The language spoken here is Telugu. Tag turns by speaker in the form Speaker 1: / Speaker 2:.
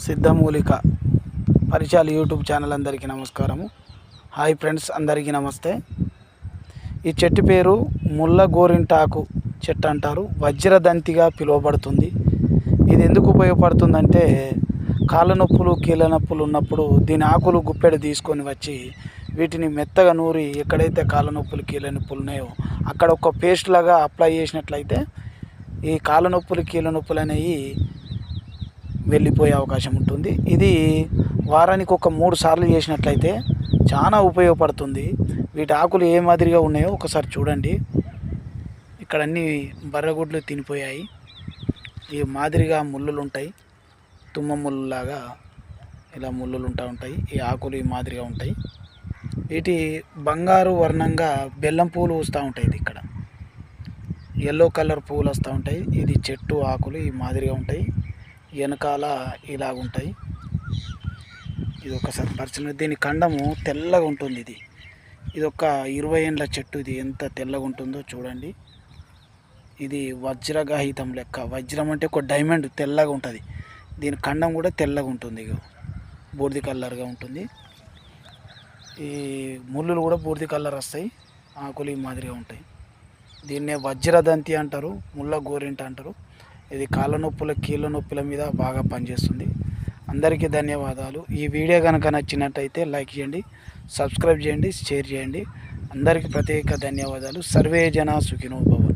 Speaker 1: సిద్ధమూలిక పరిచయాలు యూట్యూబ్ ఛానల్ అందరికీ నమస్కారము. హాయ్ ఫ్రెండ్స్, అందరికీ నమస్తే. ఈ చెట్టు పేరు ముళ్ళ గోరింటాకు చెట్టు అంటారు. వజ్రదంతిగా పిలువబడుతుంది. ఇది ఎందుకు ఉపయోగపడుతుందంటే కాళ్ళ నొప్పులు కీళ్ళ నొప్పులు ఉన్నప్పుడు దీని ఆకులు గుప్పెడు తీసుకొని వచ్చి వీటిని మెత్తగా నూరి ఎక్కడైతే కాళ్ళ నొప్పులు కీళ్ళ నొప్పులు ఉన్నాయో అక్కడ ఒక పేస్ట్ లాగా అప్లై చేసినట్లయితే ఈ కాళ్ళ నొప్పులు కీళ్ళ నొప్పులు అనేవి వెళ్ళిపోయే అవకాశం ఉంటుంది. ఇది వారానికి ఒక 3 సార్లు చేసినట్లయితే చాలా ఉపయోగపడుతుంది. వీటి ఆకులు ఏ మాదిరిగా ఉన్నాయో ఒకసారి చూడండి. ఇక్కడ అన్ని బర్రెగుడ్లు తినిపోయాయి. ఈ మాదిరిగా ముళ్ళులు ఉంటాయి, తుమ్మ ముళ్ళులాగా ఇలా ముళ్ళులు ఉంటాయి. ఈ ఆకులు ఈ మాదిరిగా ఉంటాయి. వీటి బంగారు వర్ణంగా బెల్లం పూలు వస్తూ ఉంటాయి. ఇది ఇక్కడ ఎల్లో కలర్ పూలు వస్తూ ఉంటాయి. ఇది చెట్టు ఆకులు ఈ మాదిరిగా ఉంటాయి. వెనకాల ఇలాగుంటాయి. ఇది ఒకసారి పరిచయం. దీని కండము తెల్లగా ఉంటుంది. ఇది ఒక 20 ఏండ్ల చెట్టు. ఇది ఎంత తెల్లగా ఉంటుందో చూడండి. ఇది వజ్రగాహితం లెక్క. వజ్రం అంటే ఒక డైమండ్ తెల్లగా ఉంటుంది. దీని కండం కూడా తెల్లగా ఉంటుంది. బూడిద కలర్గా ఉంటుంది. ఈ ముళ్ళులు కూడా బూడిద కలర్ వస్తాయి. ఆకులు ఈ మాదిరిగా ఉంటాయి. దీన్నే వజ్రదంతి అంటారు, ముళ్ళ గోరింట అంటారు. ఇది కాళ్ళ నొప్పుల కీళ్ళ నొప్పుల మీద బాగా పనిచేస్తుంది. అందరికీ ధన్యవాదాలు. ఈ వీడియో కనుక నచ్చినట్టయితే లైక్ చేయండి, సబ్స్క్రైబ్ చేయండి, షేర్ చేయండి. అందరికీ ప్రత్యేక ధన్యవాదాలు. సర్వే జన సుఖినో భవంతు.